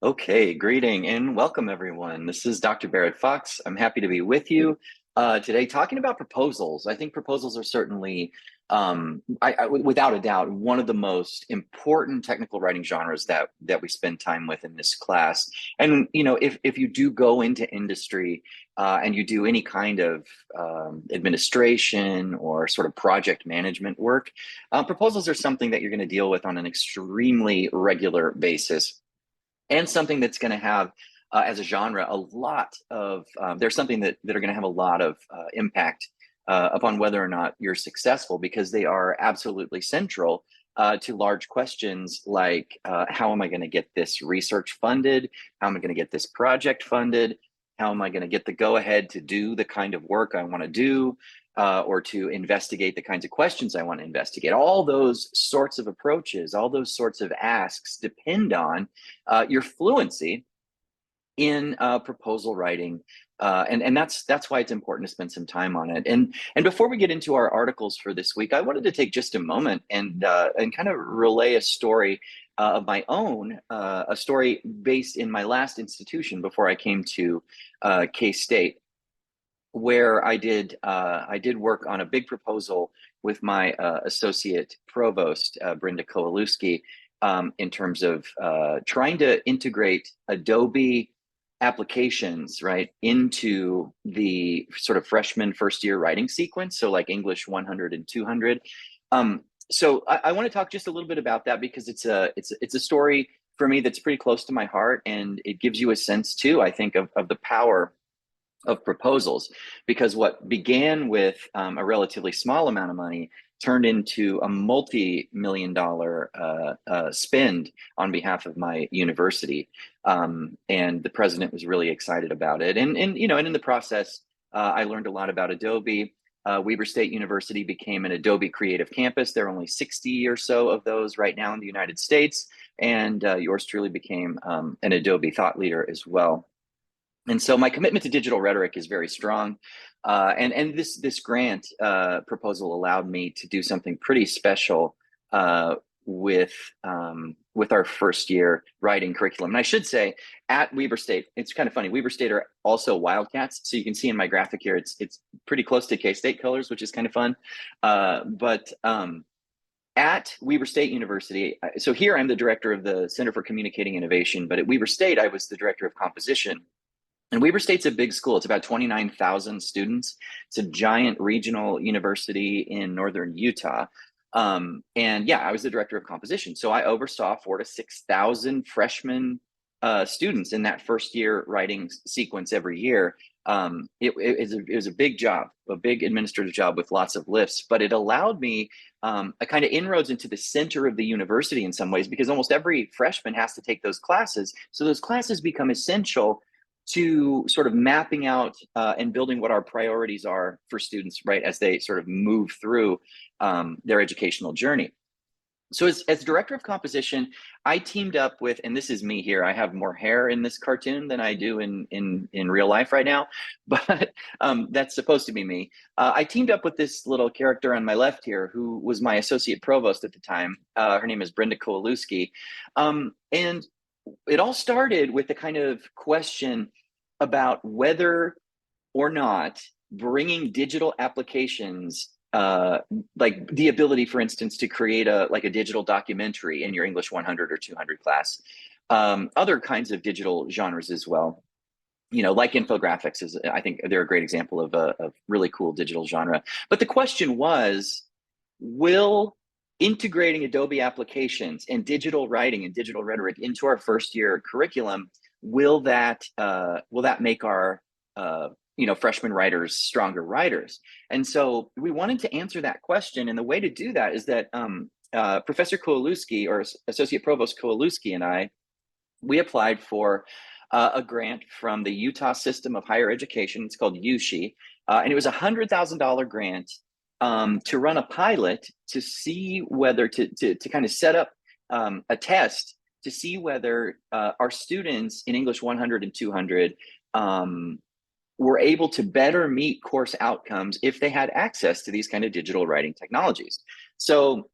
Okay, greeting and welcome everyone. This is Dr. Barrett-Fox. I'm happy to be with you today talking about proposals. I think proposals are certainly, without a doubt, one of the most important technical writing genres that we spend time with in this class. And if you do go into industry and you do any kind of administration or sort of project management work, proposals are something that you're going to deal with on an extremely regular basis and something that's going to have as a genre a lot of they're something that are going to have a lot of impact upon whether or not you're successful, because they are absolutely central to large questions like how am I going to get this research funded, how am I going to get this project funded, how am I going to get the go ahead to do the kind of work I want to do, or to investigate the kinds of questions I want to investigate. All those sorts of approaches, all those sorts of asks depend on your fluency in proposal writing. And that's why it's important to spend some time on it. And before we get into our articles for this week, I wanted to take just a moment and kind of relay a story of my own, a story based in my last institution before I came to K-State, where I did work on a big proposal with my associate provost, Brenda Kowalewski, in terms of trying to integrate Adobe applications, right, into the sort of freshman first year writing sequence. So like English 100 and 200. So I want to talk just a little bit about that because it's a story for me that's pretty close to my heart, and it gives you a sense too, I think, of the power of proposals, because what began with a relatively small amount of money turned into a multi-million dollar spend on behalf of my university. And the president was really excited about it. And in the process, I learned a lot about Adobe. Weber State University became an Adobe Creative Campus. There are only 60 or so of those right now in the United States. And yours truly became an Adobe thought leader as well. And so my commitment to digital rhetoric is very strong. And this grant proposal allowed me to do something pretty special with our first year writing curriculum. And I should say, at Weber State, it's kind of funny. Weber State are also Wildcats, so you can see in my graphic here, it's pretty close to K-State colors, which is kind of fun. But at Weber State University, so here I'm the director of the Center for Communicating Innovation, but at Weber State I was the director of composition. And Weber State's a big school. It's about 29,000 students. It's a giant regional university in northern Utah. And yeah, I was the director of composition. So I oversaw 4,000 to 6,000 freshman students in that first year writing sequence every year. It was a big job, a big administrative job with lots of lifts, but it allowed me a kind of inroads into the center of the university in some ways, because almost every freshman has to take those classes. So those classes become essential to sort of mapping out and building what our priorities are for students, right, as they sort of move through their educational journey. So as director of composition, I teamed up with, and this is me here, I have more hair in this cartoon than I do in real life right now, but that's supposed to be me. I teamed up with this little character on my left here, who was my associate provost at the time. Her name is Brenda Kowalewski. And it all started with the kind of question about whether or not bringing digital applications, like the ability, for instance, to create a digital documentary in your English 100 or 200 class, other kinds of digital genres as well. Like infographics is, I think they're a great example of a really cool digital genre. But the question was, will integrating Adobe applications and digital writing and digital rhetoric into our first year curriculum, will that make our freshman writers stronger writers? And so we wanted to answer that question, and the way to do that is that Professor Kowalewski, or Associate Provost Kowalewski, and we applied for a grant from the Utah System of Higher Education. It's called USHE, and it was a $100,000 grant to run a pilot to see whether to kind of set up a test to see whether our students in English 100 and 200 were able to better meet course outcomes if they had access to these kind of digital writing technologies. So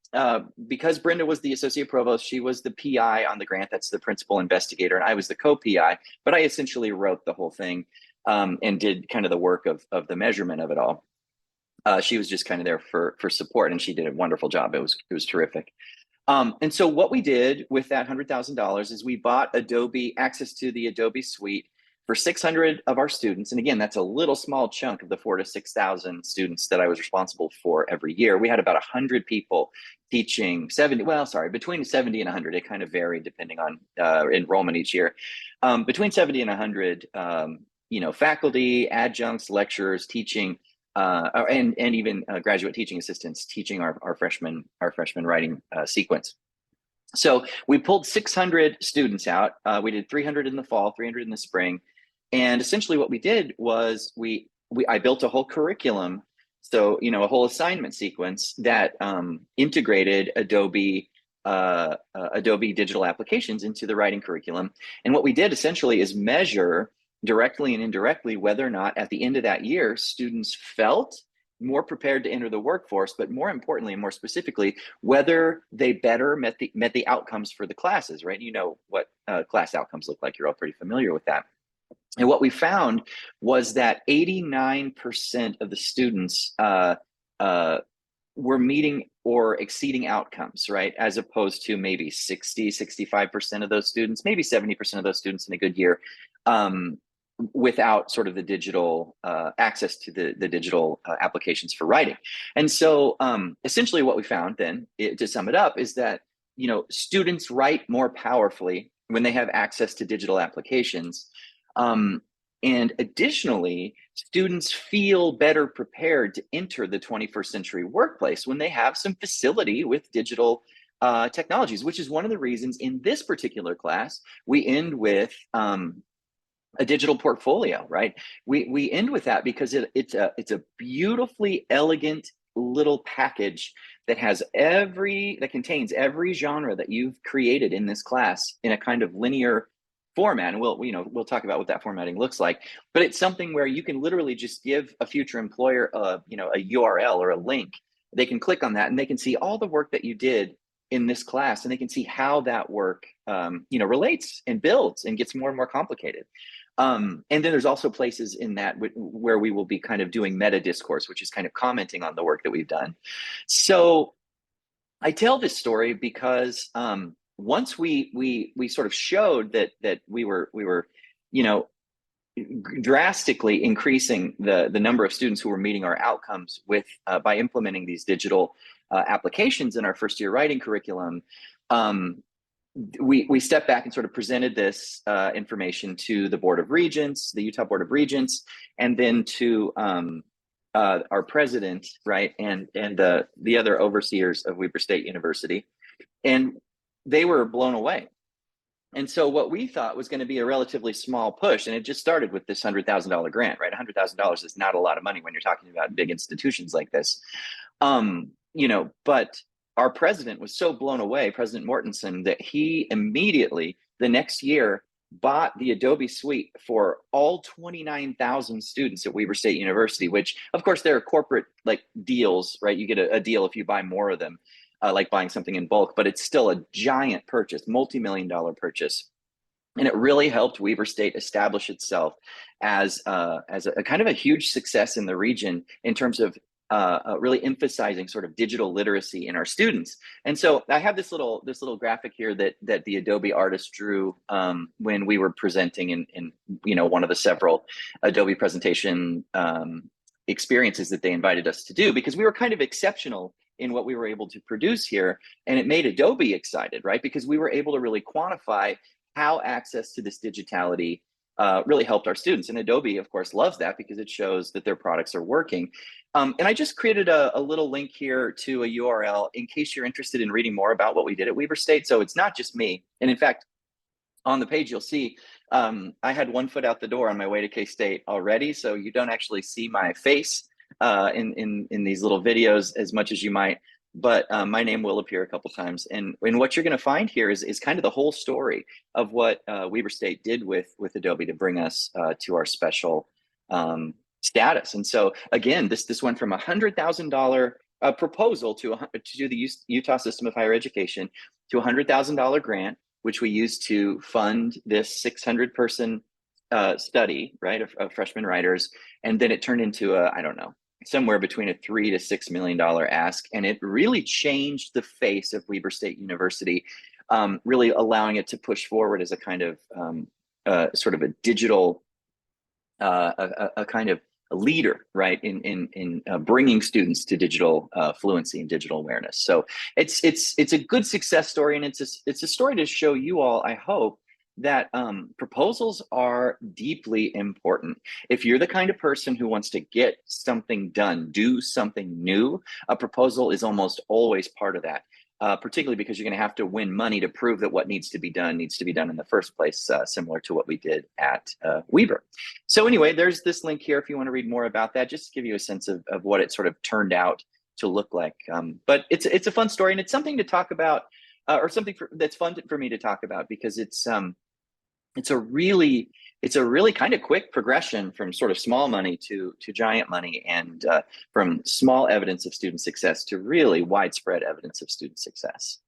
because Brenda was the associate provost, she was the PI on the grant. That's the principal investigator, and I was the co-PI. But I essentially wrote the whole thing and did kind of the work of the measurement of it all. She was just kind of there for support, and she did a wonderful job. It was terrific. And so what we did with that $100,000 is we bought Adobe access to the Adobe suite for 600 of our students. And again, that's a little small chunk of the 4,000 to 6,000 students that I was responsible for every year. We had about 100 people teaching between 70 and 100. It kind of varied depending on enrollment each year. Between 70 and 100, faculty, adjuncts, lecturers teaching and even graduate teaching assistants teaching our freshman writing sequence. So we pulled 600 students out. We did 300 in the fall, 300 in the spring, and essentially what we did was I built a whole curriculum, so a whole assignment sequence that integrated Adobe digital applications into the writing curriculum. And what we did essentially is measure directly and indirectly whether or not at the end of that year students felt more prepared to enter the workforce, but more importantly and more specifically, whether they better met the outcomes for the classes, right? You know what class outcomes look like. You're all pretty familiar with that. And what we found was that 89% of the students were meeting or exceeding outcomes, right? As opposed to maybe 65% of those students, maybe 70% of those students in a good year, without sort of the digital access to the digital applications for writing. And so essentially what we found then, to sum it up, is that students write more powerfully when they have access to digital applications. And additionally, students feel better prepared to enter the 21st century workplace when they have some facility with digital technologies, which is one of the reasons in this particular class we end with a digital portfolio, right? We end with that because it's a beautifully elegant little package that contains every genre that you've created in this class in a kind of linear format. And we'll talk about what that formatting looks like. But it's something where you can literally just give a future employer a URL or a link. They can click on that and they can see all the work that you did in this class, and they can see how that work relates and builds and gets more and more complicated. And then there's also places in that where we will be kind of doing meta discourse, which is kind of commenting on the work that we've done. So I tell this story because once we sort of showed that we were drastically increasing the number of students who were meeting our outcomes with by implementing these digital applications in our first year writing curriculum. We stepped back and sort of presented this information to the Board of Regents, the Utah Board of Regents, and then to our president, right, and the other overseers of Weber State University, and they were blown away. And so what we thought was going to be a relatively small push, and it just started with this $100,000 grant, right? $100,000 is not a lot of money when you're talking about big institutions like this, but our president was so blown away, President Mortensen, that he immediately, the next year, bought the Adobe suite for all 29,000 students at Weber State University, which, of course, there are corporate deals, right? You get a deal if you buy more of them, like buying something in bulk, but it's still a giant purchase, multi-million-dollar purchase. And it really helped Weber State establish itself as a kind of a huge success in the region in terms of really emphasizing sort of digital literacy in our students. And so I have this little graphic here that the Adobe artist drew when we were presenting in one of the several Adobe presentation experiences that they invited us to do, because we were kind of exceptional in what we were able to produce here. And it made Adobe excited, right? Because we were able to really quantify how access to this digitality really helped our students. And Adobe, of course, loves that because it shows that their products are working. And I just created a little link here to a URL in case you're interested in reading more about what we did at Weber State. So it's not just me. And in fact, on the page, you'll see I had one foot out the door on my way to K-State already. So you don't actually see my face in these little videos as much as you might. But my name will appear a couple times. And what you're going to find here is kind of the whole story of what Weber State did with Adobe to bring us to our special status. And so again, this went from $100,000 proposal to do the Utah system of higher education to $100,000 grant, which we used to fund this 600-person study, right, of freshman writers. And then it turned into I don't know, somewhere between a $3 to $6 million ask. And it really changed the face of Weber State University, really allowing it to push forward as a kind of sort of a digital, a kind of a leader, right, in bringing students to digital fluency and digital awareness. So it's a good success story, and it's a story to show you all, I hope, that proposals are deeply important. If you're the kind of person who wants to get something done, do something new, a proposal is almost always part of that. Particularly because you're going to have to win money to prove that what needs to be done in the first place, similar to what we did at Weber. So anyway, there's this link here if you want to read more about that, just to give you a sense of what it sort of turned out to look like. But it's a fun story, and it's something to talk about, or something that's fun for me to talk about, because it's a really kind of quick progression from sort of small money to giant money, and from small evidence of student success to really widespread evidence of student success.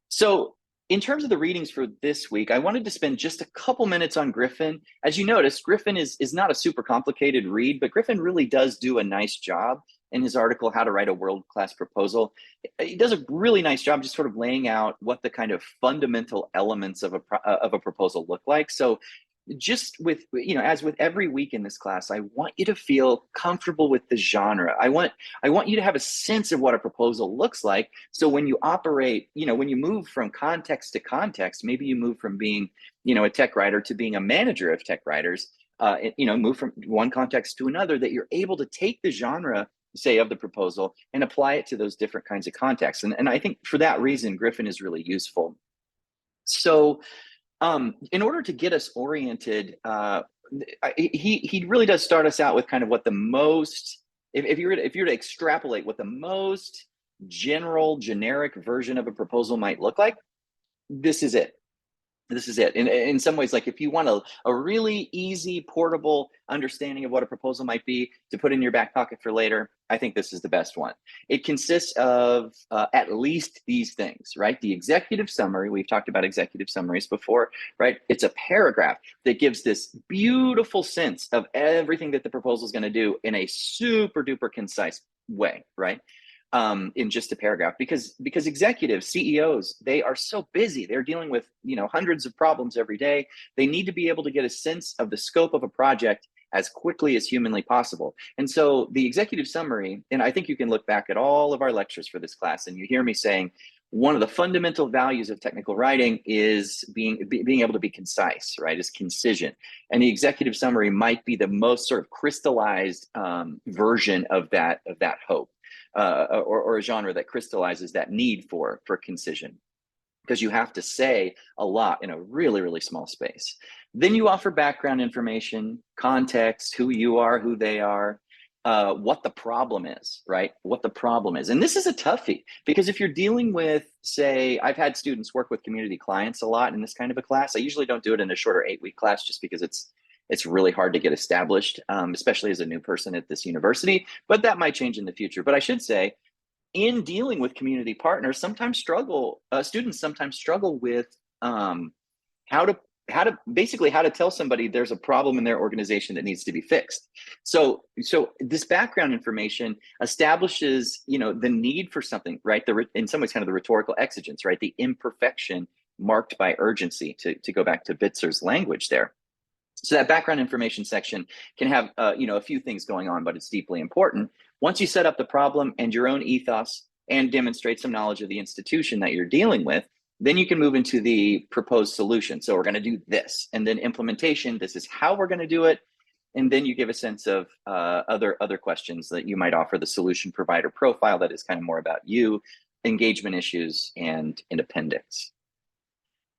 So in terms of the readings for this week, I wanted to spend just a couple minutes on Griffin. As you notice, Griffin is not a super complicated read, but Griffin really does do a nice job in his article, How to Write a World-Class Proposal. He does a really nice job just sort of laying out what the kind of fundamental elements of a proposal look like. So just with, as with every week in this class, I want you to feel comfortable with the genre. I want you to have a sense of what a proposal looks like. So when you operate, when you move from context to context, maybe you move from being, a tech writer to being a manager of tech writers, move from one context to another, that you're able to take the genre, say, of the proposal and apply it to those different kinds of contexts. And I think for that reason, Griffin is really useful. So in order to get us oriented, he really does start us out with kind of what the most, if you were to extrapolate what the most generic version of a proposal might look like, this is it. This is it. In some ways, like if you want a really easy, portable understanding of what a proposal might be to put in your back pocket for later, I think this is the best one. It consists of at least these things, right? The executive summary. We've talked about executive summaries before, right? It's a paragraph that gives this beautiful sense of everything that the proposal is going to do in a super duper concise way, right? In just a paragraph, because executives, CEOs, they are so busy. They're dealing with hundreds of problems every day. They need to be able to get a sense of the scope of a project as quickly as humanly possible. And so the executive summary, and I think you can look back at all of our lectures for this class, and you hear me saying one of the fundamental values of technical writing is being able to be concise, right? Is concision. And the executive summary might be the most sort of crystallized version of that hope. Or a genre that crystallizes that need for concision, because you have to say a lot in a really, really small space. Then you offer background information, context, who you are, who they are, what the problem is, right? What the problem is. And this is a toughie, because if you're dealing with, say, I've had students work with community clients a lot in this kind of a class. I usually don't do it in a shorter 8-week class, just because it's really hard to get established, especially as a new person at this university, but that might change in the future. But I should say, in dealing with community partners, students sometimes struggle with how to tell somebody there's a problem in their organization that needs to be fixed. So this background information establishes, the need for something, right? In some ways, kind of the rhetorical exigence, right? The imperfection marked by urgency, to go back to Bitzer's language there. So that background information section can have, a few things going on, but it's deeply important. Once you set up the problem and your own ethos and demonstrate some knowledge of the institution that you're dealing with, then you can move into the proposed solution. So we're going to do this, and then implementation. This is how we're going to do it. And then you give a sense of other questions that you might offer, the solution provider profile that is kind of more about you, engagement issues, and an appendix.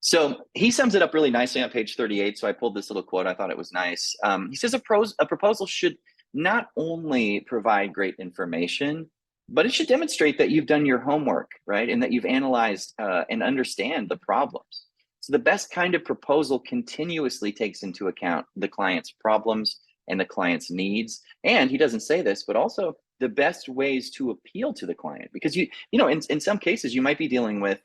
So he sums it up really nicely on page 38. So I pulled this little quote. I thought it was nice. He says a proposal should not only provide great information, but it should demonstrate that you've done your homework, right? And that you've analyzed and understand the problems. So the best kind of proposal continuously takes into account the client's problems, and the client's needs. And he doesn't say this, but also the best ways to appeal to the client. Because in some cases, you might be dealing with,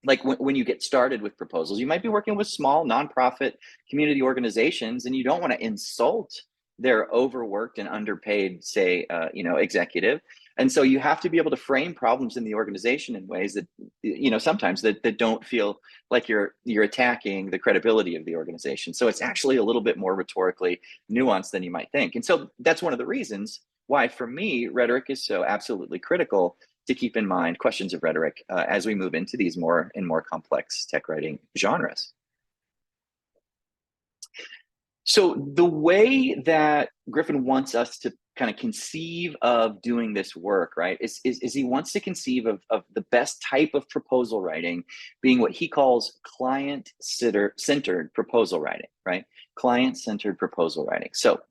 like when you get started with proposals, you might be working with small nonprofit community organizations, and you don't want to insult their overworked and underpaid, say, executive. And so you have to be able to frame problems in the organization in ways that, sometimes that don't feel like you're attacking the credibility of the organization. So it's actually a little bit more rhetorically nuanced than you might think. And so that's one of the reasons why, for me, rhetoric is so absolutely critical to keep in mind, questions of rhetoric, as we move into these more and more complex tech writing genres. So the way that Griffin wants us to kind of conceive of doing this work, right, is he wants to conceive of the best type of proposal writing being what he calls client-centered proposal writing, right? Client-centered proposal writing. So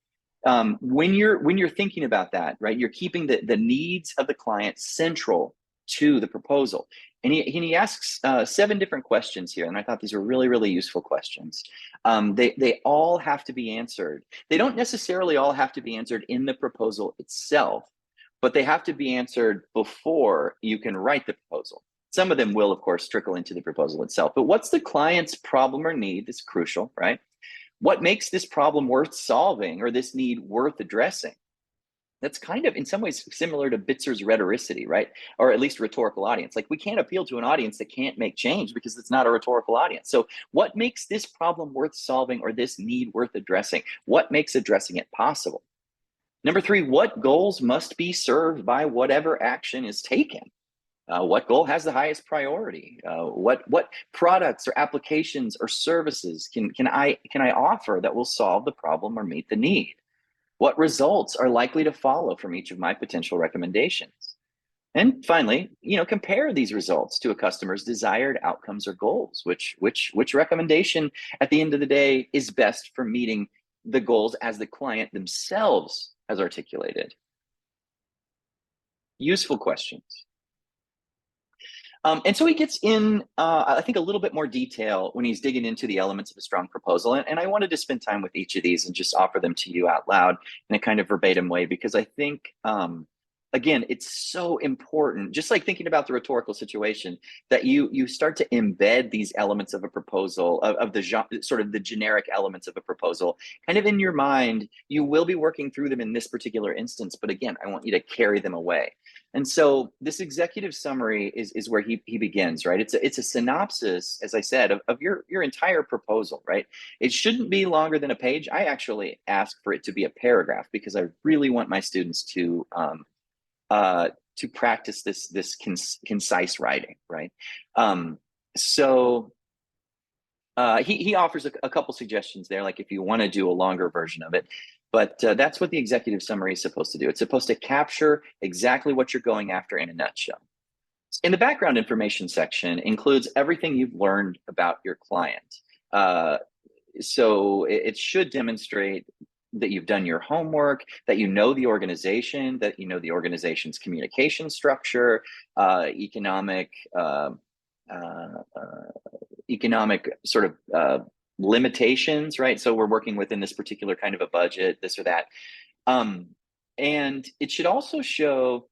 when you're thinking about that, right, you're keeping the needs of the client central to the proposal. And he asks 7 different questions here, and I thought these were really, really useful questions. They all have to be answered. They don't necessarily all have to be answered in the proposal itself, but they have to be answered before you can write the proposal. Some of them will, of course, trickle into the proposal itself. But what's the client's problem or need? That's crucial, right? What makes this problem worth solving, or this need worth addressing? That's kind of, in some ways, similar to Bitzer's rhetoricity, right? Or at least rhetorical audience. Like, we can't appeal to an audience that can't make change because it's not a rhetorical audience. So what makes this problem worth solving, or this need worth addressing? What makes addressing it possible? Number 3, what goals must be served by whatever action is taken? What goal has the highest priority? What products or applications or services can I offer that will solve the problem or meet the need? What results are likely to follow from each of my potential recommendations? And finally, compare these results to a customer's desired outcomes or goals. Which recommendation at the end of the day is best for meeting the goals as the client themselves has articulated? Useful questions. And so he gets in, I think, a little bit more detail when he's digging into the elements of a strong proposal. And I wanted to spend time with each of these and just offer them to you out loud in a kind of verbatim way, because I think, again, it's so important, just like thinking about the rhetorical situation, that you start to embed these elements of a proposal, of the sort of the generic elements of a proposal, kind of in your mind. You will be working through them in this particular instance, but again, I want you to carry them away. And so this executive summary is where he begins, right? It's a synopsis, as I said, of your entire proposal, right? It shouldn't be longer than a page. I actually ask for it to be a paragraph, because I really want my students to practice this concise writing, right? So he offers a couple suggestions there, like if you want to do a longer version of it. But that's what the executive summary is supposed to do. It's supposed to capture exactly what you're going after in a nutshell. In the background information section includes everything you've learned about your client. So it should demonstrate that you've done your homework, that you know the organization, that you know the organization's communication structure, economic sort of limitations, right? So we're working within this particular kind of a budget, this or that. And it should also show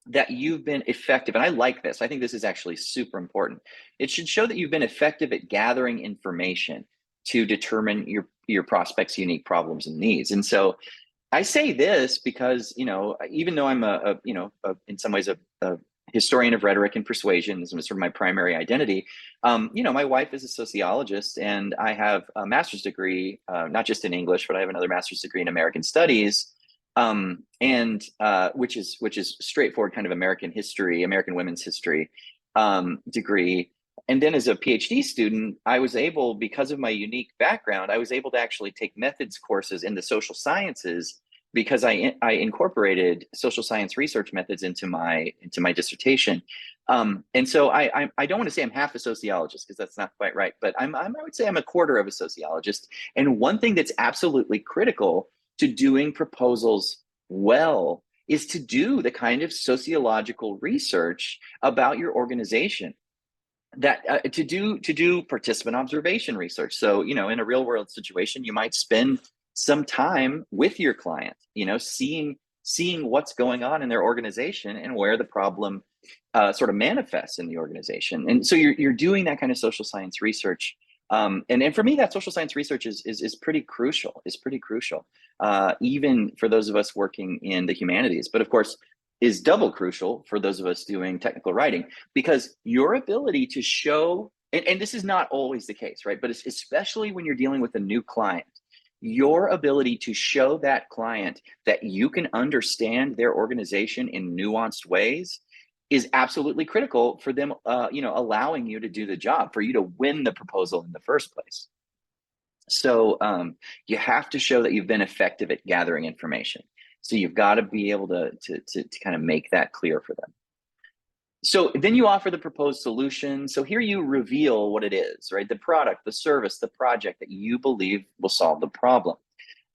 that you've been effective. And I like this. I think this is actually super important. It should show that you've been effective at gathering information to determine your prospects' unique problems and needs. And so I say this because, even though I'm in some ways a historian of rhetoric and persuasion, this is sort of my primary identity. My wife is a sociologist, and I have a master's degree, not just in English, but I have another master's degree in American Studies, which is straightforward kind of American history, American women's history degree. And then as a PhD student, I was able, because of my unique background, I was able to actually take methods courses in the social sciences, because I incorporated social science research methods into my dissertation. And so I don't want to say I'm half a sociologist, because that's not quite right, but I would say I'm a quarter of a sociologist. And one thing that's absolutely critical to doing proposals well is to do the kind of sociological research about your organization, that to do participant observation research. So, in a real world situation, you might spend some time with your client, seeing what's going on in their organization and where the problem sort of manifests in the organization. And so you're doing that kind of social science research. And for me, that social science research is pretty crucial. Is pretty crucial, even for those of us working in the humanities. But of course, is double crucial for those of us doing technical writing, because your ability to show, and this is not always the case, right? But especially when you're dealing with a new client, your ability to show that client that you can understand their organization in nuanced ways is absolutely critical for them, allowing you to do the job, for you to win the proposal in the first place. So you have to show that you've been effective at gathering information. So you've got to be able to kind of make that clear for them. So then you offer the proposed solution. So here you reveal what it is, right? The product, the service, the project that you believe will solve the problem.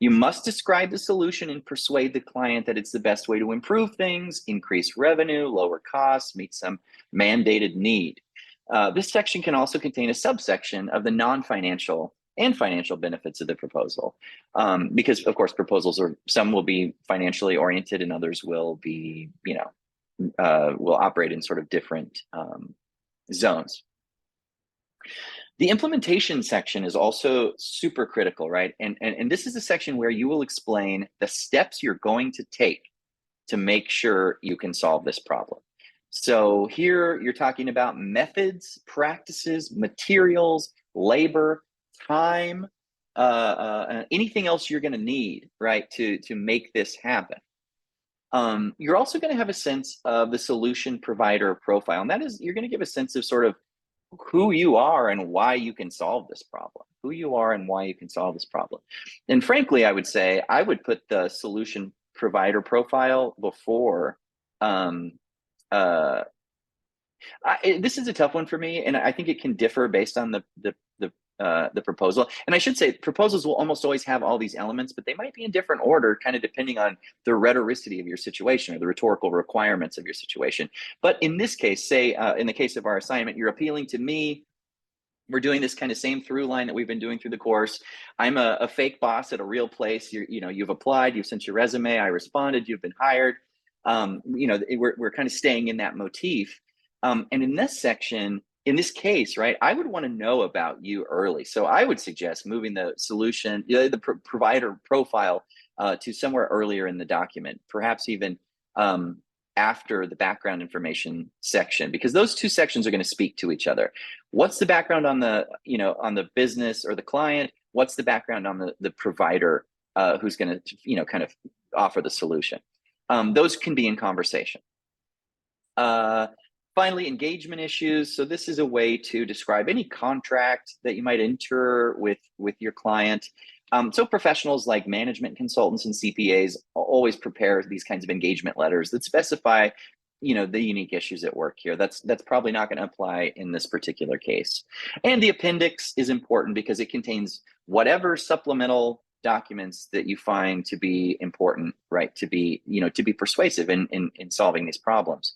You must describe the solution and persuade the client that it's the best way to improve things, increase revenue, lower costs, meet some mandated need. This section can also contain a subsection of the non-financial and financial benefits of the proposal. Because of course, proposals some will be financially oriented and others will be, will operate in sort of different zones. The implementation section is also super critical, right? And this is a section where you will explain the steps you're going to take to make sure you can solve this problem. So here you're talking about methods, practices, materials, labor, time, anything else you're going to need, right, to make this happen. You're also going to have a sense of the solution provider profile, and that is, you're going to give a sense of sort of who you are and why you can solve this problem. Who you are and why you can solve this problem. And frankly, I would say I would put the solution provider profile before. This is a tough one for me, and I think it can differ based on the proposal. And I should say proposals will almost always have all these elements, but they might be in different order, kind of depending on the rhetoricity of your situation or the rhetorical requirements of your situation. But in this case, say in the case of our assignment, you're appealing to me. We're doing this kind of same through line that we've been doing through the course. I'm a fake boss at a real place. You've applied, you've sent your resume, I responded, you've been hired. We're kind of staying in that motif. And in this section, in this case, right, I would want to know about you early. So I would suggest moving the solution, the provider profile to somewhere earlier in the document, perhaps even after the background information section, because those two sections are going to speak to each other. What's the background on the business or the client? What's the background on the provider who's going to, kind of offer the solution? Those can be in conversation. Finally, engagement issues. So this is a way to describe any contract that you might enter with your client. So professionals like management consultants and CPAs always prepare these kinds of engagement letters that specify, the unique issues at work here. That's probably not going to apply in this particular case. And the appendix is important because it contains whatever supplemental documents that you find to be important, right? To be persuasive in solving these problems.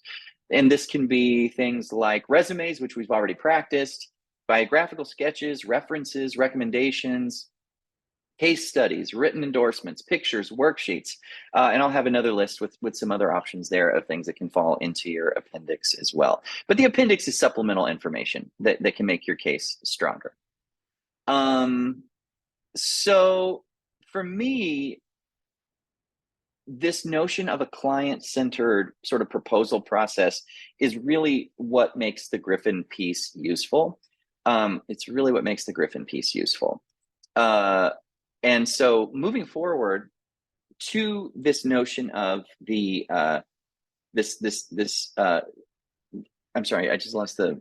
And this can be things like resumes, which we've already practiced, biographical sketches, references, recommendations, case studies, written endorsements, pictures, worksheets. And I'll have another list with some other options there of things that can fall into your appendix as well. But the appendix is supplemental information that can make your case stronger. So for me, this notion of a client-centered sort of proposal process is really what makes the Griffin piece useful. It's really what makes the Griffin piece useful. And so moving forward to this notion of the I'm sorry, I just lost the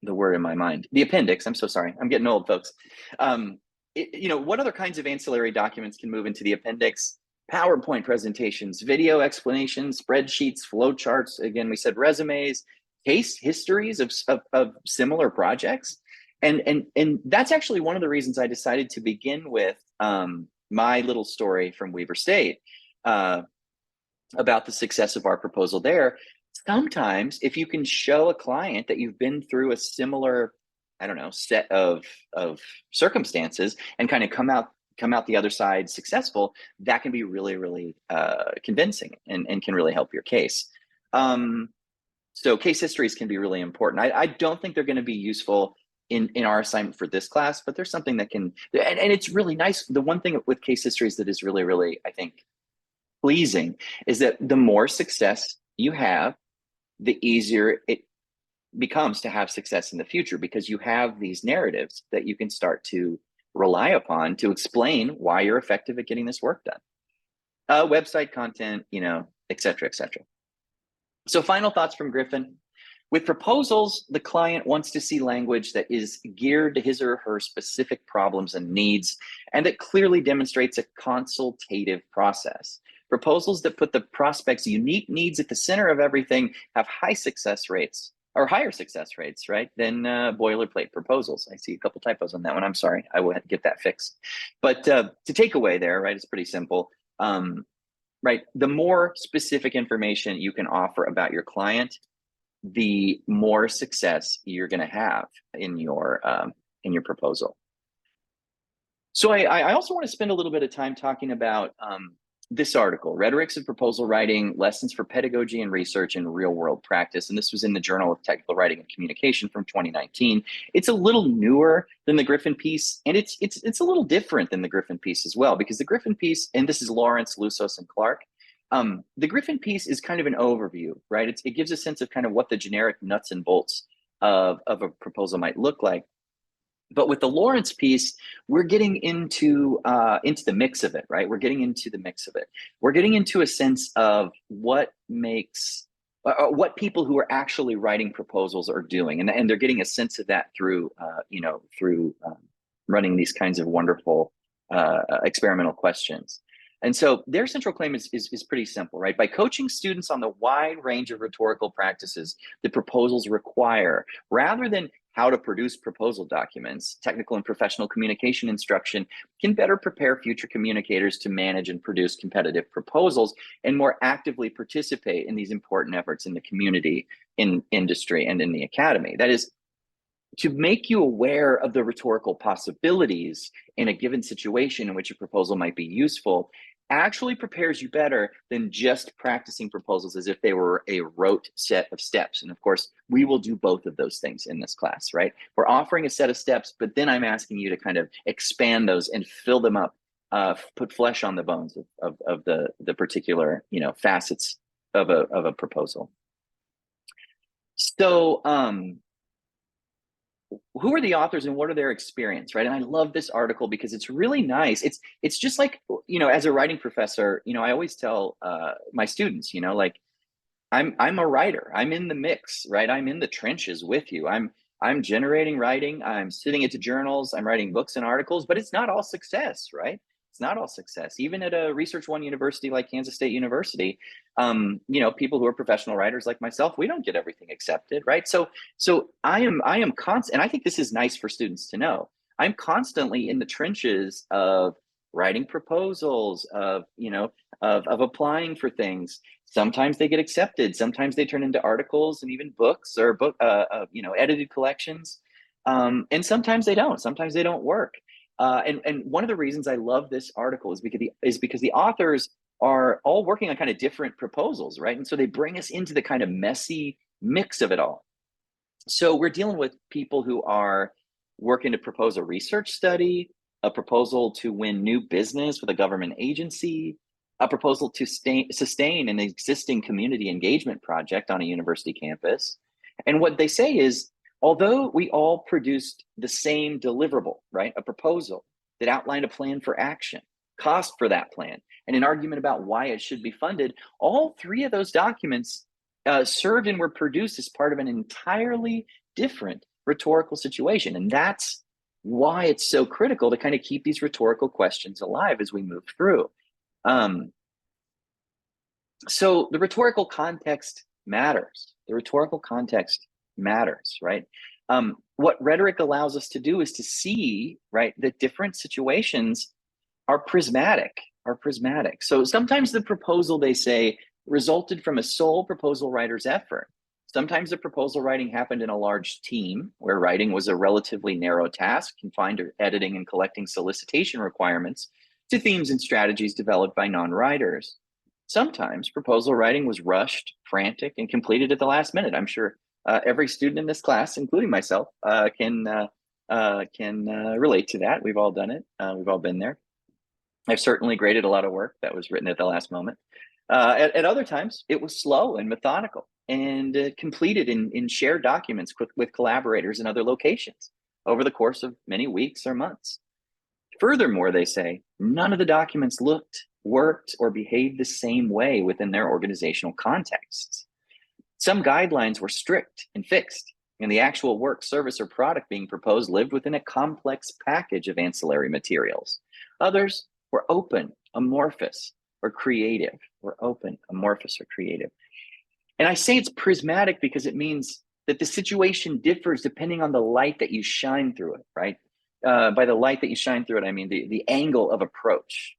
word in my mind. The appendix. I'm so sorry. I'm getting old, folks. What other kinds of ancillary documents can move into the appendix? PowerPoint presentations, video explanations, spreadsheets, flowcharts. Again, we said resumes, case histories of similar projects. And that's actually one of the reasons I decided to begin with my little story from Weber State about the success of our proposal there. Sometimes if you can show a client that you've been through a similar, set of circumstances and kind of come out come out the other side successful, that can be really, really convincing and can really help your case. So case histories can be really important. I don't think they're going to be useful in our assignment for this class, but there's something that can, and it's really nice. The one thing with case histories that is really, really, I think, pleasing is that the more success you have, the easier it becomes to have success in the future, because you have these narratives that you can start to rely upon to explain why you're effective at getting this work done. Website content, et cetera, et cetera. So final thoughts from Griffin. With proposals, the client wants to see language that is geared to his or her specific problems and needs, and that clearly demonstrates a consultative process. Proposals that put the prospect's unique needs at the center of everything have high success rates, or higher success rates, right, than boilerplate proposals. I see a couple typos on that one. I'm sorry. I will get that fixed. But to take away there, right, it's pretty simple. Right, the more specific information you can offer about your client, the more success you're going to have in your proposal. So I also want to spend a little bit of time talking about this article, Rhetorics of Proposal Writing, Lessons for Pedagogy and Research in Real World Practice. And this was in the Journal of Technical Writing and Communication from 2019. It's a little newer than the Griffin piece, and it's a little different than the Griffin piece as well, because the Griffin piece, and this is Lawrence, Lusos, and Clark, the Griffin piece is kind of an overview, right? It gives a sense of kind of what the generic nuts and bolts of a proposal might look like. But with the Lawrence piece, we're getting into the mix of it, right? We're getting into the mix of it. We're getting into a sense of what makes, what people who are actually writing proposals are doing, and they're getting a sense of that through, running these kinds of wonderful experimental questions. And so their central claim is pretty simple, right? By coaching students on the wide range of rhetorical practices that proposals require, rather than how to produce proposal documents, technical and professional communication instruction can better prepare future communicators to manage and produce competitive proposals and more actively participate in these important efforts in the community, in industry, and in the academy. That is, to make you aware of the rhetorical possibilities in a given situation in which a proposal might be useful actually prepares you better than just practicing proposals as if they were a rote set of steps. And of course, we will do both of those things in this class, right? We're offering a set of steps, but then I'm asking you to kind of expand those and fill them up, put flesh on the bones of the particular, facets of a proposal. So, who are the authors and what are their experience, right? And I love this article because it's really nice. It's just like, as a writing professor, I always tell my students, like, I'm a writer. I'm in the mix, right? I'm in the trenches with you. I'm generating writing. I'm sitting into journals. I'm writing books and articles, but it's not all success, right? It's not all success. Even at a Research One university like Kansas State University, people who are professional writers like myself, we don't get everything accepted, right? So I am constant, and I think this is nice for students to know. I'm constantly in the trenches of writing proposals, of applying for things. Sometimes they get accepted. Sometimes they turn into articles and even books or edited collections. And sometimes they don't. Sometimes they don't work. And one of the reasons I love this article is because the authors are all working on kind of different proposals, right? And so they bring us into the kind of messy mix of it all. So we're dealing with people who are working to propose a research study, a proposal to win new business with a government agency, a proposal to sustain an existing community engagement project on a university campus. And what they say is, although we all produced the same deliverable, right, a proposal that outlined a plan for action, cost for that plan, and an argument about why it should be funded, all three of those documents served and were produced as part of an entirely different rhetorical situation. And that's why it's so critical to kind of keep these rhetorical questions alive as we move through. So the rhetorical context matters. The rhetorical context matters, right? What rhetoric allows us to do is to see, right, that different situations are prismatic. So sometimes the proposal, they say, resulted from a sole proposal writer's effort. Sometimes the proposal writing happened in a large team where writing was a relatively narrow task, confined to editing and collecting solicitation requirements to themes and strategies developed by non-writers. Sometimes proposal writing was rushed, frantic, and completed at the last minute. I'm sure every student in this class, including myself, can relate to that. We've all done it. We've all been there. I've certainly graded a lot of work that was written at the last moment. At other times, it was slow and methodical and completed in shared documents with collaborators in other locations over the course of many weeks or months. Furthermore, they say, none of the documents looked, worked, or behaved the same way within their organizational contexts. Some guidelines were strict and fixed, and the actual work, service, or product being proposed lived within a complex package of ancillary materials. Others were open, amorphous, or creative, And I say it's prismatic because it means that the situation differs depending on the light that you shine through it, right? By the light that you shine through it, I mean the angle of approach,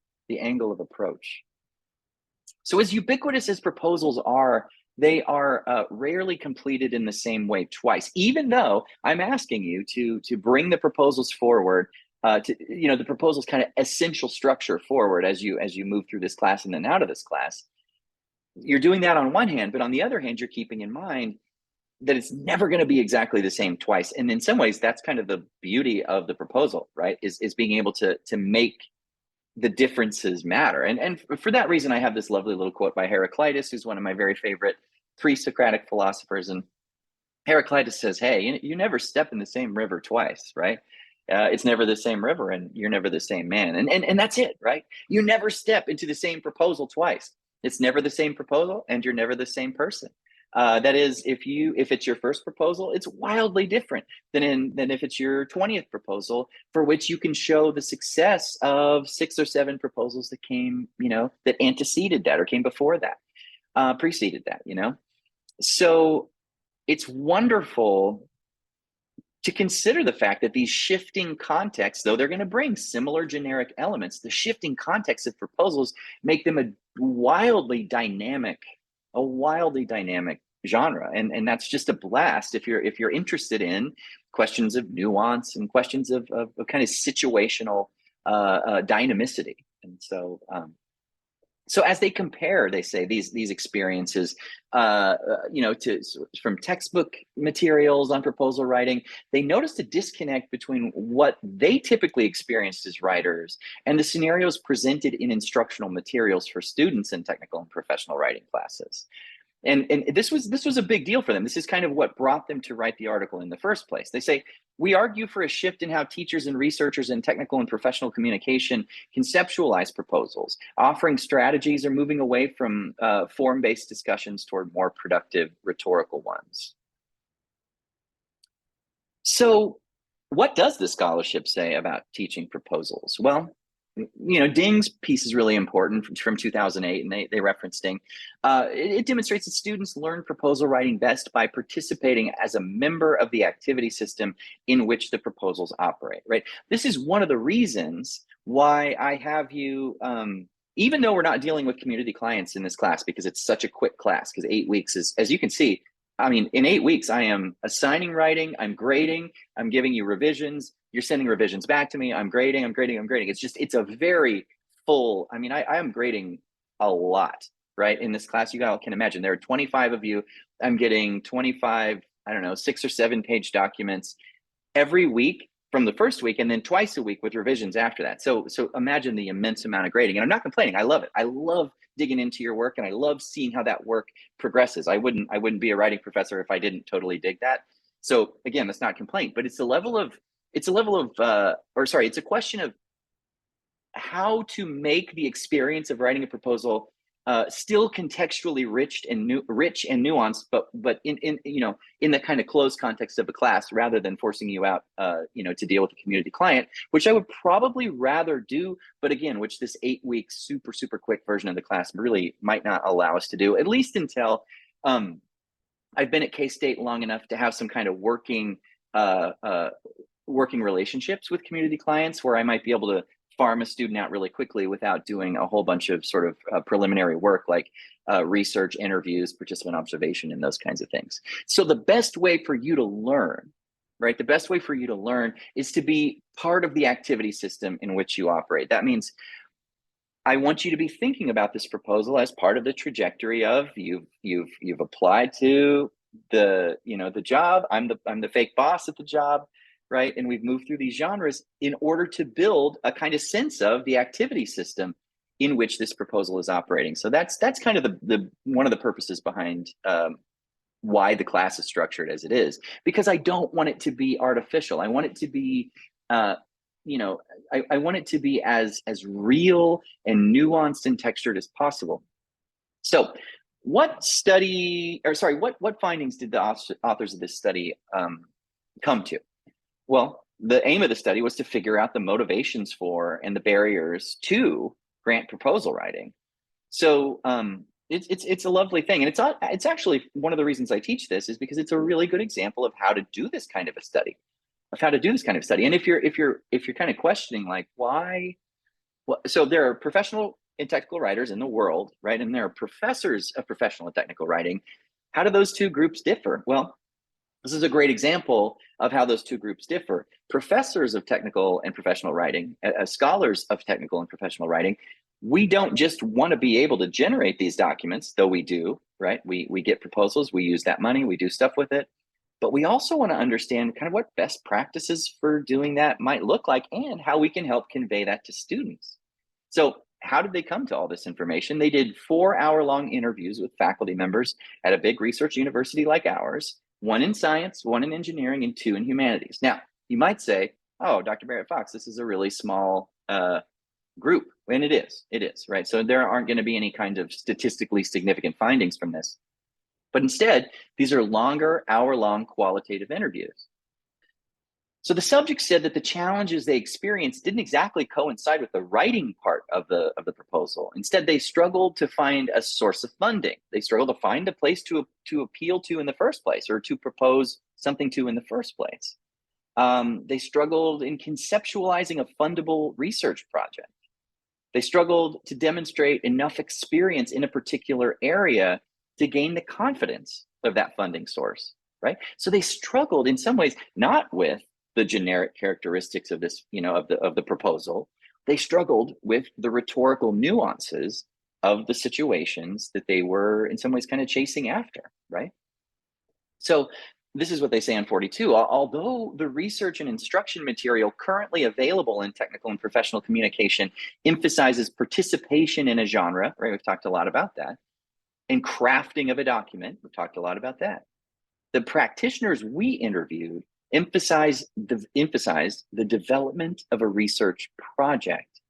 So as ubiquitous as proposals are, they are rarely completed in the same way twice, even though I'm asking you to bring the proposals forward, the proposals kind of essential structure forward as you move through this class and then out of this class. You're doing that on one hand, but on the other hand, you're keeping in mind that it's never going to be exactly the same twice. And in some ways, that's kind of the beauty of the proposal, right? Is being able to make the differences matter. And for that reason, I have this lovely little quote by Heraclitus, who's one of my very favorite pre-Socratic philosophers. And Heraclitus says, hey, you never step in the same river twice, right? It's never the same river and you're never the same man. And that's it, right? You never step into the same proposal twice. It's never the same proposal and you're never the same person. That is, if it's your first proposal, it's wildly different than if it's your 20th proposal, for which you can show the success of 6 or 7 proposals that came, that anteceded that or came before that, preceded that, So it's wonderful to consider the fact that these shifting contexts, though they're going to bring similar generic elements, the shifting contexts of proposals make them a wildly dynamic genre, and that's just a blast if you're interested in questions of nuance and questions of kind of situational dynamicity. And so as they compare, they say these experiences, from textbook materials on proposal writing, they noticed a disconnect between what they typically experienced as writers and the scenarios presented in instructional materials for students in technical and professional writing classes. And this was a big deal for them. This is kind of what brought them to write the article in the first place. They say, we argue for a shift in how teachers and researchers in technical and professional communication conceptualize proposals, offering strategies or moving away from form-based discussions toward more productive rhetorical ones. So what does the scholarship say about teaching proposals? Well, Ding's piece is really important from 2008, and they reference Ding. It demonstrates that students learn proposal writing best by participating as a member of the activity system in which the proposals operate, right? This is one of the reasons why I have you, even though we're not dealing with community clients in this class because it's such a quick class, because 8 weeks is, as you can see, in 8 weeks, I am assigning writing, I'm grading, I'm giving you revisions, you're sending revisions back to me, I'm grading. It's a very full, I am grading a lot, right? In this class, you all can imagine, there are 25 of you. I'm getting 25, 6 or 7 page documents every week from the first week, and then twice a week with revisions after that. So imagine the immense amount of grading. And I'm not complaining, I love it. I love digging into your work, and I love seeing how that work progresses. I wouldn't be a writing professor if I didn't totally dig that. So again, that's not complaint, but it's a question of how to make the experience of writing a proposal still contextually rich and nuanced, but in the kind of closed context of a class, rather than forcing you out, to deal with a community client, which I would probably rather do, but again, which this 8 week super quick version of the class really might not allow us to do, at least until I've been at K-State long enough to have some kind of working relationships with community clients where I might be able to farm a student out really quickly without doing a whole bunch of sort of preliminary work like research, interviews, participant observation, and those kinds of things. So the best way for you to learn, right? The best way for you to learn is to be part of the activity system in which you operate. That means I want you to be thinking about this proposal as part of the trajectory of you've applied to the job. I'm the fake boss at the job, right? And we've moved through these genres in order to build a kind of sense of the activity system in which this proposal is operating. So that's kind of the one of the purposes behind why the class is structured as it is, because I don't want it to be artificial. I want it to be I want it to be as real and nuanced and textured as possible. So what findings did the authors of this study come to? Well, the aim of the study was to figure out the motivations for and the barriers to grant proposal writing. So it's a lovely thing, and it's actually one of the reasons I teach this is because it's a really good example of how to do this kind of a study. And if you're kind of questioning like why, so there are professional and technical writers in the world, right? And there are professors of professional and technical writing. How do those two groups differ? Well, this is a great example of how those two groups differ. Professors of technical and professional writing, scholars of technical and professional writing, we don't just want to be able to generate these documents, though we do, right? We get proposals, we use that money, we do stuff with it. But we also want to understand kind of what best practices for doing that might look like and how we can help convey that to students. So how did they come to all this information? They did 4-hour-long interviews with faculty members at a big research university like ours, 1 in science, 1 in engineering, and 2 in humanities. Now, you might say, oh, Dr. Barrett-Fox, this is a really small group. And it is, right? So there aren't going to be any kind of statistically significant findings from this. But instead, these are longer, hour-long qualitative interviews. So the subjects said that the challenges they experienced didn't exactly coincide with the writing part of the proposal. Instead, they struggled to find a source of funding. They struggled to find a place to appeal to in the first place, or to propose something to in the first place. They struggled in conceptualizing a fundable research project. They struggled to demonstrate enough experience in a particular area to gain the confidence of that funding source, right? So they struggled in some ways, not with the generic characteristics of this, of the proposal. They struggled with the rhetorical nuances of the situations that they were in some ways kind of chasing after, right? So this is what they say on 42. Although the research and instruction material currently available in technical and professional communication emphasizes participation in a genre, right? We've talked a lot about that. And crafting of a document, we've talked a lot about that. The practitioners we interviewed emphasized the development of a research project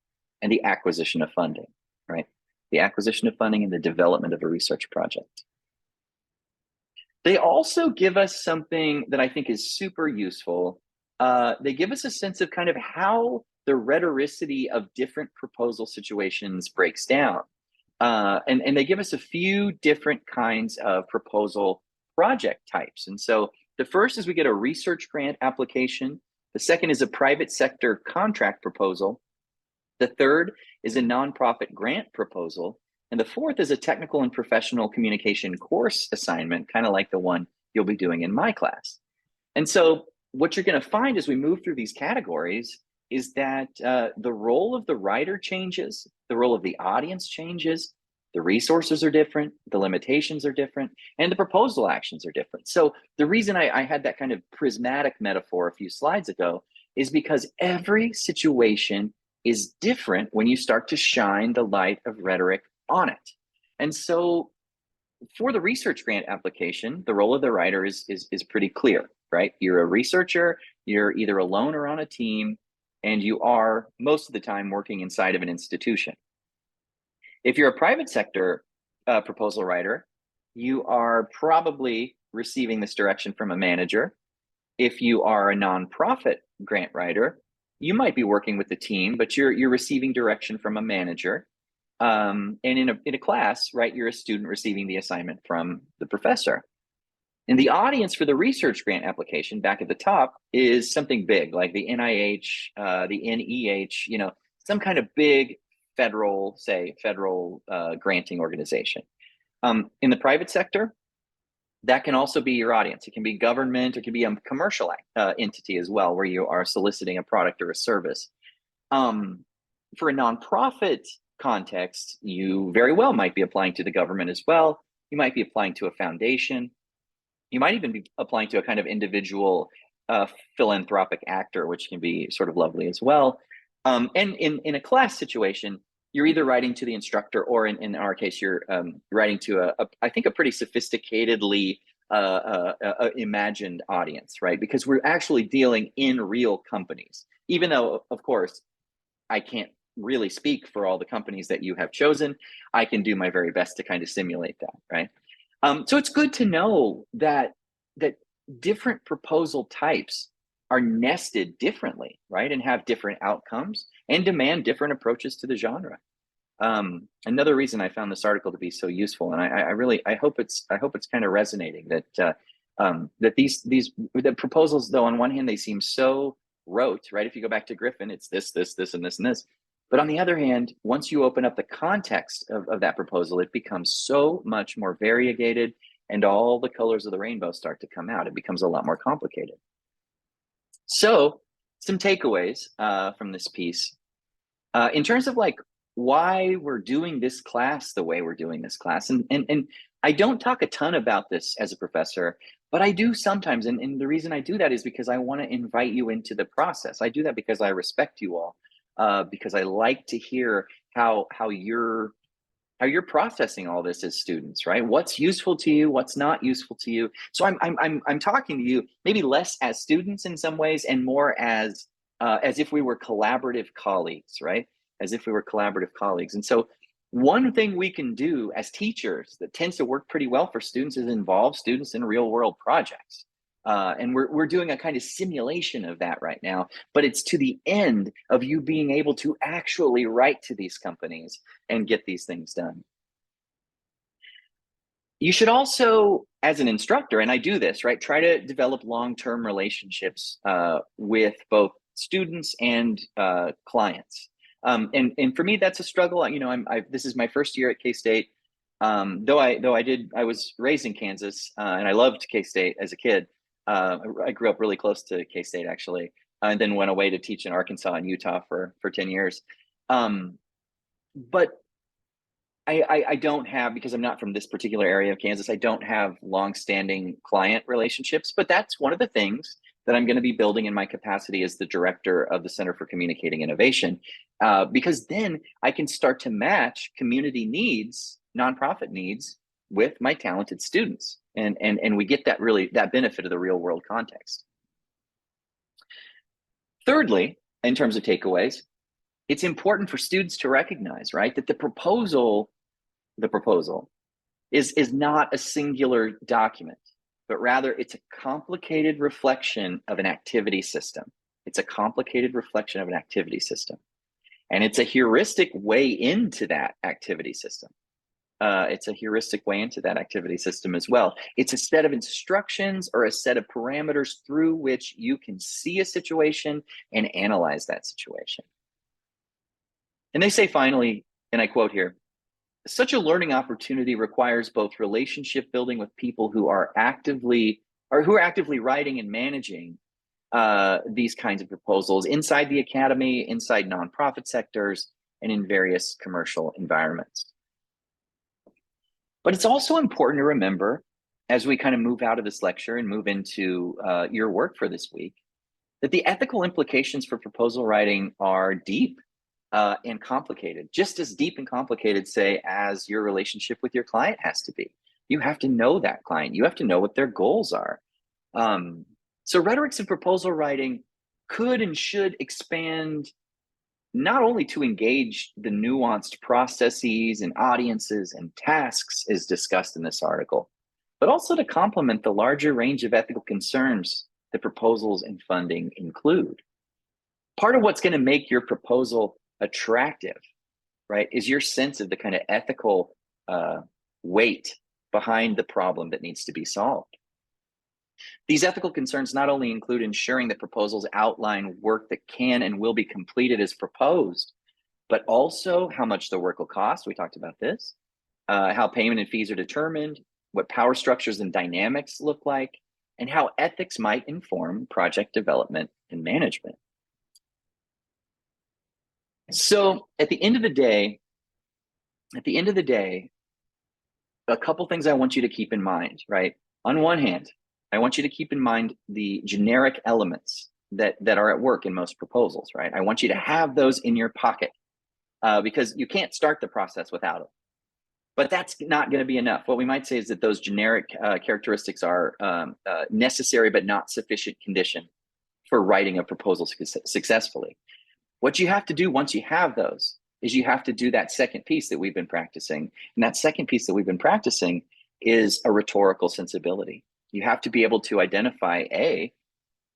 and the acquisition of funding, right? The acquisition of funding and the development of a research project. They also give us something that I think is super useful. They give us a sense of kind of how the rhetoricity of different proposal situations breaks down. And they give us a few different kinds of proposal project types. And so the first is we get a research grant application. The second is a private sector contract proposal. The third is a nonprofit grant proposal. And the fourth is a technical and professional communication course assignment, kind of like the one you'll be doing in my class. And so what you're going to find as we move through these categories is that the role of the writer changes, the role of the audience changes, the resources are different, the limitations are different, and the proposal actions are different. So the reason I had that kind of prismatic metaphor a few slides ago is because every situation is different when you start to shine the light of rhetoric on it. And so for the research grant application, the role of the writer is pretty clear, right? You're a researcher, you're either alone or on a team, and you are most of the time working inside of an institution. If you're a private sector proposal writer, you are probably receiving this direction from a manager. If you are a nonprofit grant writer, you might be working with the team, but you're receiving direction from a manager. And in a class, right, you're a student receiving the assignment from the professor. And the audience for the research grant application back at the top is something big, like the NIH, the NEH, some kind of big federal, granting organization. In the private sector, that can also be your audience. It can be government, it can be a commercial entity as well, where you are soliciting a product or a service. For a nonprofit context, you very well might be applying to the government as well. You might be applying to a foundation. You might even be applying to a kind of individual philanthropic actor, which can be sort of lovely as well. And in a class situation, you're either writing to the instructor, or in our case, you're writing to I think a pretty sophisticatedly imagined audience, right? Because we're actually dealing in real companies, even though, of course, I can't really speak for all the companies that you have chosen. I can do my very best to kind of simulate that, right? So it's good to know that different proposal types are nested differently, right? And have different outcomes and demand different approaches to the genre. Another reason I found this article to be so useful, and I hope it's kind of resonating, that the proposals, though, on one hand, they seem so rote, right? If you go back to Griffin, it's this, and this, and this. But on the other hand, once you open up the context of that proposal, it becomes so much more variegated, and all the colors of the rainbow start to come out. It becomes a lot more complicated. So some takeaways from this piece. In terms of like why we're doing this class the way we're doing this class. And I don't talk a ton about this as a professor, but I do sometimes. And the reason I do that is because I want to invite you into the process. I do that because I respect you all, because I like to hear how you're processing all this as students, right? What's useful to you, what's not useful to you. So I'm talking to you maybe less as students in some ways, and more as if we were collaborative colleagues, right? As if we were collaborative colleagues. And so one thing we can do as teachers that tends to work pretty well for students is involve students in real world projects. And we're doing a kind of simulation of that right now, but it's to the end of you being able to actually write to these companies and get these things done. You should also, as an instructor, and I do this, right, try to develop long-term relationships with both students and clients. And for me, that's a struggle. You know, this is my first year at K-State. Though I was raised in Kansas, and I loved K-State as a kid. I grew up really close to K-State, actually, and then went away to teach in Arkansas and Utah for 10 years. But I don't have, because I'm not from this particular area of Kansas, I don't have long-standing client relationships. But that's one of the things that I'm going to be building in my capacity as the director of the Center for Communicating Innovation, because then I can start to match community needs, nonprofit needs, with my talented students, and we get that benefit of the real world context. Thirdly, in terms of takeaways, it's important for students to recognize, right, that the proposal is not a singular document, but rather it's a complicated reflection of an activity system. It's a complicated reflection of an activity system. And it's a heuristic way into that activity system. It's a heuristic way into that activity system as well. It's a set of instructions or a set of parameters through which you can see a situation and analyze that situation. And they say finally, and I quote here, such a learning opportunity requires both relationship building with people who are actively writing and managing these kinds of proposals inside the academy, inside nonprofit sectors, and in various commercial environments. But it's also important to remember, as we kind of move out of this lecture and move into your work for this week, that the ethical implications for proposal writing are deep and complicated, just as deep and complicated, say, as your relationship with your client has to be. You have to know that client. You have to know what their goals are. So rhetorics in proposal writing could and should expand not only to engage the nuanced processes and audiences and tasks as discussed in this article, but also to complement the larger range of ethical concerns that proposals and funding include. Part of what's going to make your proposal attractive, right, is your sense of the kind of ethical weight behind the problem that needs to be solved. These ethical concerns not only include ensuring that proposals outline work that can and will be completed as proposed, but also how much the work will cost. We talked about this, how payment and fees are determined, what power structures and dynamics look like, and how ethics might inform project development and management. So at the end of the day, a couple things I want you to keep in mind, right? On one hand, I want you to keep in mind the generic elements that are at work in most proposals, right? I want you to have those in your pocket because you can't start the process without them. But that's not going to be enough. What we might say is that those generic characteristics are necessary but not sufficient condition for writing a proposal successfully. What you have to do once you have those is you have to do that second piece that we've been practicing. And that second piece that we've been practicing is a rhetorical sensibility. You have to be able to identify, A,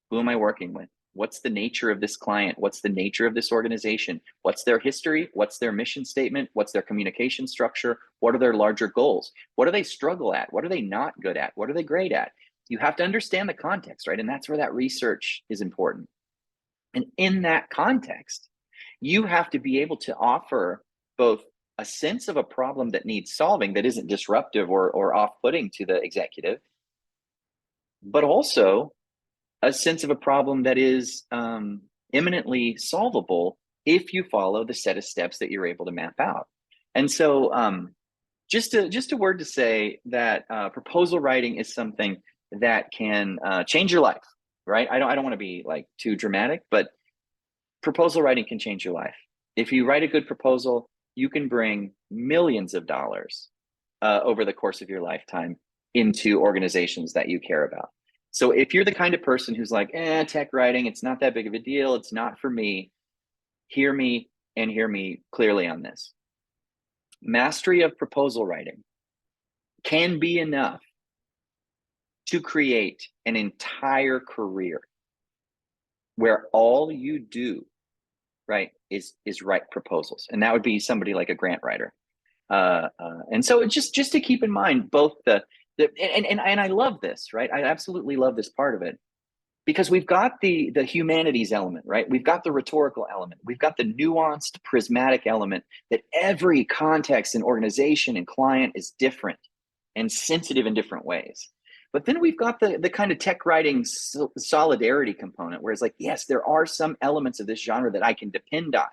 who am I working with? What's the nature of this client? What's the nature of this organization? What's their history? What's their mission statement? What's their communication structure? What are their larger goals? What do they struggle at? What are they not good at? What are they great at? You have to understand the context, right? And that's where that research is important. And in that context, you have to be able to offer both a sense of a problem that needs solving that isn't disruptive or off-putting to the executive, but also a sense of a problem that is imminently solvable if you follow the set of steps that you're able to map out. And so just a word to say that proposal writing is something that can change your life, right? I don't want to be like too dramatic, but proposal writing can change your life. If you write a good proposal, you can bring millions of dollars over the course of your lifetime into organizations that you care about. So if you're the kind of person who's like, tech writing, it's not that big of a deal, it's not for me, hear me and hear me clearly on this. Mastery of proposal writing can be enough to create an entire career where all you do, right, is write proposals. And that would be somebody like a grant writer. And so just to keep in mind both and I love this, right? I absolutely love this part of it because we've got the humanities element, right? We've got the rhetorical element. We've got the nuanced prismatic element that every context and organization and client is different and sensitive in different ways. But then we've got the kind of tech writing solidarity component where it's like, yes, there are some elements of this genre that I can depend on,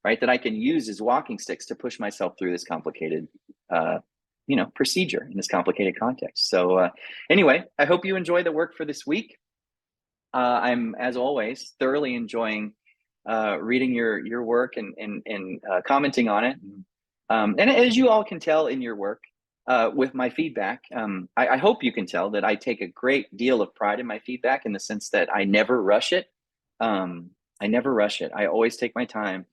right? That I can use as walking sticks to push myself through this complicated procedure in this complicated context. So anyway, I hope you enjoy the work for this week. I'm, as always, thoroughly enjoying reading your work and commenting on it. And as you all can tell in your work, with my feedback, I hope you can tell that I take a great deal of pride in my feedback in the sense that I never rush it. I never rush it. I always take my time.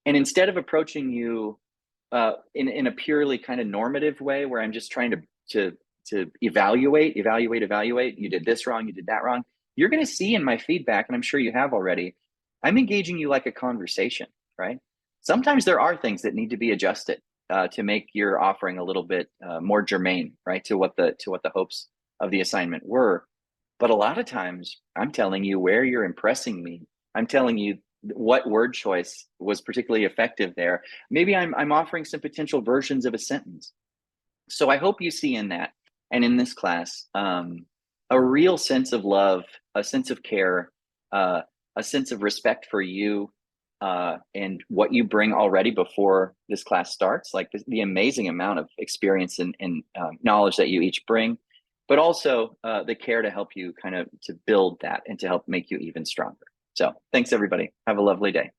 And instead of approaching you in a purely kind of normative way where I'm just trying to evaluate, you did this wrong, you did that wrong, you're going to see in my feedback, and I'm sure you have already, I'm engaging you like a conversation, right? Sometimes there are things that need to be adjusted to make your offering a little bit more germane, right, to what the hopes of the assignment were. But a lot of times I'm telling you where you're impressing me. I'm telling you what word choice was particularly effective there. Maybe I'm offering some potential versions of a sentence. So I hope you see in that and in this class a real sense of love, a sense of care, a sense of respect for you, and what you bring already before this class starts, like the amazing amount of experience and knowledge that you each bring, but also the care to help you kind of to build that and to help make you even stronger. So thanks, everybody. Have a lovely day.